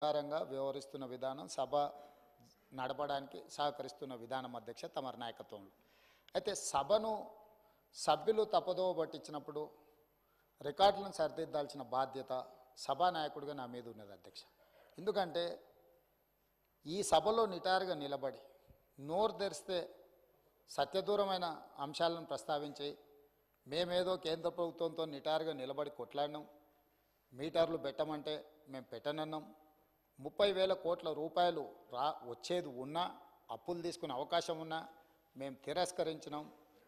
ప్రకారంగా వ్యవహరిస్తున్న విధానం సభ నడపడానికి సహకరిస్తున్న విధానం అధ్యక్ష తమరి నాయకత్వంలో. అయితే సభను సభ్యులు తప్పుదోవ పట్టించినప్పుడు రికార్డులను సరిదిద్దాల్సిన బాధ్యత సభానాయకుడిగా నా మీద ఉన్నది అధ్యక్ష. ఎందుకంటే ఈ సభలో నిటారుగా నిలబడి నోరు తెరిస్తే సత్యదూరమైన అంశాలను ప్రస్తావించి మేమేదో కేంద్ర ప్రభుత్వంతో నిటారుగా నిలబడి కొట్లాడినాం, మీటర్లు పెట్టమంటే మేము పెట్టనన్నాం, 30,000 కోట్ల రూపాయలు వచ్చేది ఉన్నా అప్పులు తీసుకునే అవకాశం ఉన్నా మేము తిరస్కరించినాం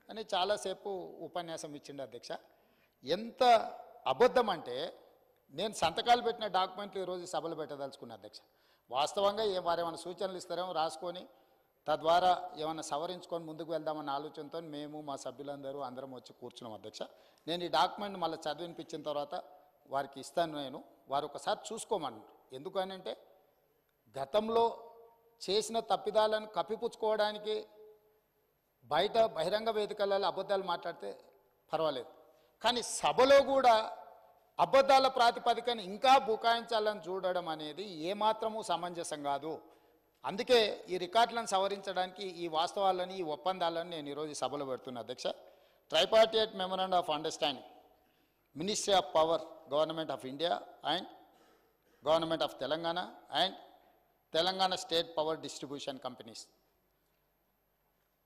అని చాలాసేపు ఉపన్యాసం ఇచ్చిండు అధ్యక్ష. ఎంత అబద్ధం అంటే నేను సంతకాలు పెట్టిన డాక్యుమెంట్లు ఈరోజు సభలు పెట్టదలుచుకున్నా అధ్యక్ష. వాస్తవంగా వారేమైనా సూచనలు ఇస్తారేమో రాసుకొని తద్వారా ఏమైనా సవరించుకొని ముందుకు వెళ్దామన్న ఆలోచనతో మేము మా సభ్యులందరూ అందరం వచ్చి కూర్చున్నాం అధ్యక్ష. నేను ఈ డాక్యుమెంట్ మళ్ళీ చదివినిపించిన తర్వాత వారికి ఇస్తాను, వారు ఒకసారి చూసుకోమన్నారు. ఎందుకనంటే గతంలో చేసిన తప్పిదాలను కప్పిపుచ్చుకోవడానికి బయట బహిరంగ వేదికలలో అబద్ధాలు మాట్లాడితే పర్వాలేదు, కానీ సభలో కూడా అబద్ధాల ప్రాతిపదికన ఇంకా బుకాయించాలని చూడడం అనేది ఏమాత్రము సమంజసం కాదు. అందుకే ఈ రికార్డులను సవరించడానికి ఈ వాస్తవాలని ఈ ఒప్పందాలను నేను ఈరోజు సభలో పెడుతున్నా అధ్యక్ష. Tripartite memorandum of understanding Ministry of Power, Government of India and Government of Telangana and Telangana State Power Distribution Companies.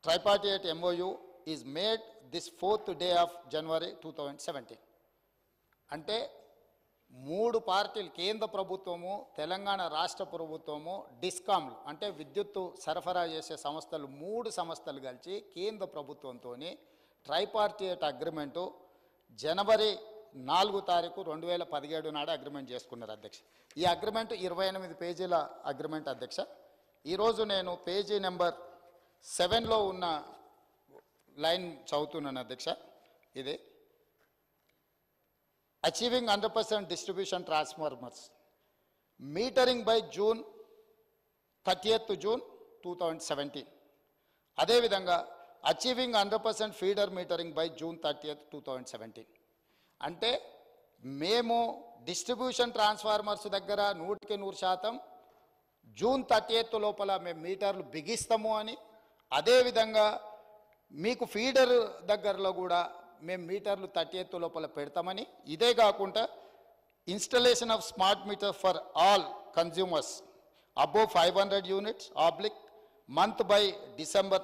Tripartite MOU is made this 4th day of January 2017. అంటే 3 పార్టీలు కేంద్ర ప్రభుత్వము, తెలంగాణ రాష్ట్ర ప్రభుత్వము, డిస్కామ్లు అంటే విద్యుత్తు సరఫరా చేసే సంస్థలు 3 సంస్థలు కలిసి కేంద్ర ప్రభుత్వంతో ట్రైపార్టైట్ అగ్రిమెంటు జనవరి 4 తారీఖు 2017 నాడు అగ్రిమెంట్ చేసుకున్నారు అధ్యక్ష. ఈ అగ్రిమెంట్ 28 పేజీల అగ్రిమెంట్ అధ్యక్ష. ఈరోజు నేను పేజీ నెంబర్ 7లో ఉన్న లైన్ చదువుతున్నాను అధ్యక్ష. ఇది achieving 100% distribution transformers metering by June 30th, 2017. అదేవిధంగా achieving 100% feeder metering by June 30th, 2017. అంటే మేము డిస్ట్రిబ్యూషన్ ట్రాన్స్ఫార్మర్స్ దగ్గర 100% June 30th లోపల మేము మీటర్లు బిగిస్తాము అని, అదేవిధంగా మీకు ఫీడర్ దగ్గరలో కూడా మేము మీటర్లు 30th లోపల పెడతామని, ఇదే కాకుండా installation of smart meter for all consumers above 500 units oblique month by December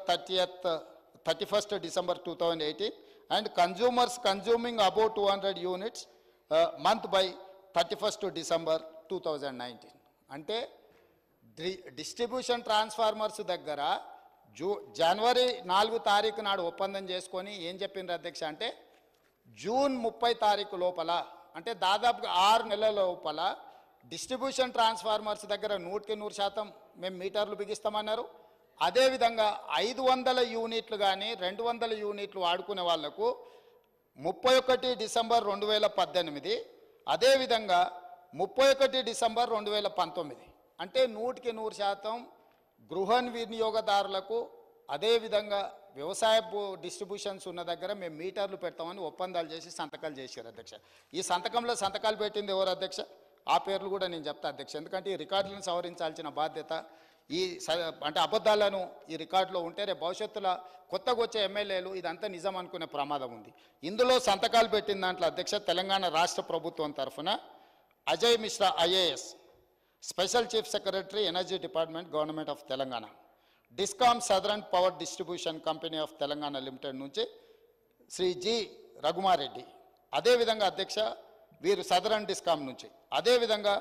31st December 2018 and consumers consuming above 200 units month by 31st December 2019. అంటే డిస్ట్రిబ్యూషన్ ట్రాన్స్ఫార్మర్స్ దగ్గర జనవరి 4 తారీఖు నాడు ఒప్పందం చేసుకొని ఏం చెప్పిండ్రు అధ్యక్ష అంటే జూన్ 30 తారీఖు లోపల అంటే దాదాపుగా 6 నెలల లోపల డిస్ట్రిబ్యూషన్ ట్రాన్స్ఫార్మర్స్ దగ్గర 100% మేము మీటర్లు బిగిస్తామన్నారు. అదేవిధంగా 500 యూనిట్లు కానీ 200 యూనిట్లు వాడుకునే వాళ్లకు 31 డిసెంబర్ 2018, అదేవిధంగా 31 డిసెంబర్ 2019 అంటే 100% గృహ వినియోగదారులకు, అదేవిధంగా వ్యవసాయ డిస్ట్రిబ్యూషన్స్ ఉన్న దగ్గర మేము మీటర్లు పెడతామని ఒప్పందాలు చేసి సంతకాలు చేశారు అధ్యక్ష. ఈ సంతకంలో సంతకాలు పెట్టింది ఎవరు అధ్యక్ష? ఆ పేర్లు కూడా నేను చెప్తా అధ్యక్ష. ఎందుకంటే ఈ రికార్డులను సవరించాల్సిన బాధ్యత అంటే అబద్ధాలను ఈ రికార్డులో ఉంటే రేపు భవిష్యత్తులో కొత్తగా వచ్చే ఎమ్మెల్యేలు ఇదంతా నిజం అనుకునే ప్రమాదం ఉంది. ఇందులో సంతకాలు పెట్టిన దాంట్లో అధ్యక్ష తెలంగాణ రాష్ట్ర ప్రభుత్వం తరఫున Ajay Mishra IAS, special chief secretary energy department government of Telangana, discom southern power distribution company of Telangana limited నుంచి శ్రీ జి రఘుమారెడ్డి, అదేవిధంగా అధ్యక్ష వీరు సదరన్ డిస్కామ్ నుంచి, అదేవిధంగా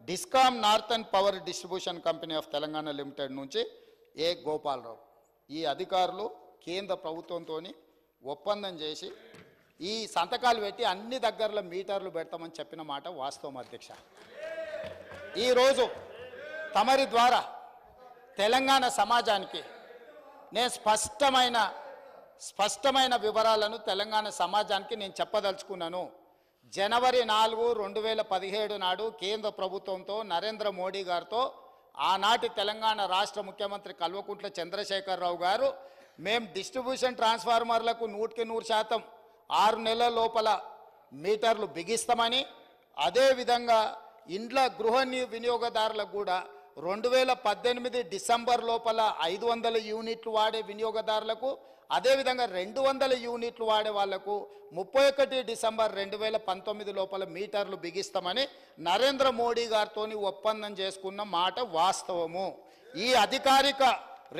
discom northern power distribution company of Telangana limited నుంచి ఏ గోపాలరావు. ఈ అధికారులు కేంద్ర ప్రభుత్వంతో ఒప్పందం చేసి ఈ సంతకాలు పెట్టి అన్ని దగ్గరలో మీటర్లు పెడతామని చెప్పిన మాట వాస్తవం అధ్యక్ష. ఈరోజు తమరి ద్వారా తెలంగాణ సమాజానికి నేను స్పష్టమైన వివరాలను తెలంగాణ సమాజానికి నేను చెప్పదలుచుకున్నాను. జనవరి 4, 2017 నాడు కేంద్ర ప్రభుత్వంతో నరేంద్ర మోడీ గారితో ఆనాటి తెలంగాణ రాష్ట్ర ముఖ్యమంత్రి కల్వకుంట్ల చంద్రశేఖరరావు గారు మేము డిస్ట్రిబ్యూషన్ ట్రాన్స్ఫార్మర్లకు 100% 6 నెలల లోపల మీటర్లు బిగిస్తామని, అదేవిధంగా ఇండ్ల వినియోగదారులకు కూడా 2018 డిసెంబర్ లోపల 500 యూనిట్లు వాడే వినియోగదారులకు, అదేవిధంగా 200 యూనిట్లు వాడే వాళ్లకు 31 డిసెంబర్ 2019 లోపల మీటర్లు బిగిస్తామని నరేంద్ర మోడీ గారితో ఒప్పందం చేసుకున్న మాట వాస్తవము. ఈ అధికారిక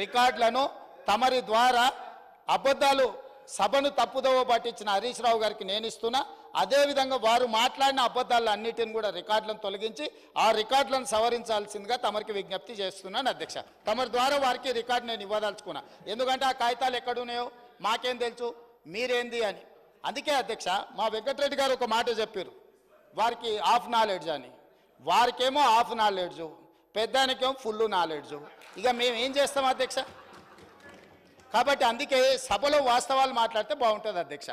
రికార్డులను తమరి ద్వారా అబద్ధాలు సభను తప్పుదోవ పట్టించిన హరీష్ రావు గారికి నేను ఇస్తున్నా. అదేవిధంగా వారు మాట్లాడిన అబద్ధాలన్నిటిని కూడా రికార్డులను తొలగించి ఆ రికార్డులను సవరించాల్సిందిగా తమరికి విజ్ఞప్తి చేస్తున్నాను అధ్యక్ష. తమరి ద్వారా వారికి రికార్డు నేను ఇవ్వదలుచుకున్నా. ఎందుకంటే ఆ కాగితాలు ఎక్కడున్నాయో మాకేం తెలుసు, మీరేంది అని. అందుకే అధ్యక్ష, మా వెంకటరెడ్డి గారు ఒక మాట చెప్పారు, వారికి హాఫ్ నాలెడ్జ్ అని. వారికేమో హాఫ్ నాలెడ్జు, పెద్దానికేమో ఫుల్ నాలెడ్జు. ఇక మేము ఏం చేస్తాం అధ్యక్ష? కాబట్టి అందుకే సభలో వాస్తవాలు మాట్లాడితే బాగుంటుంది అధ్యక్ష.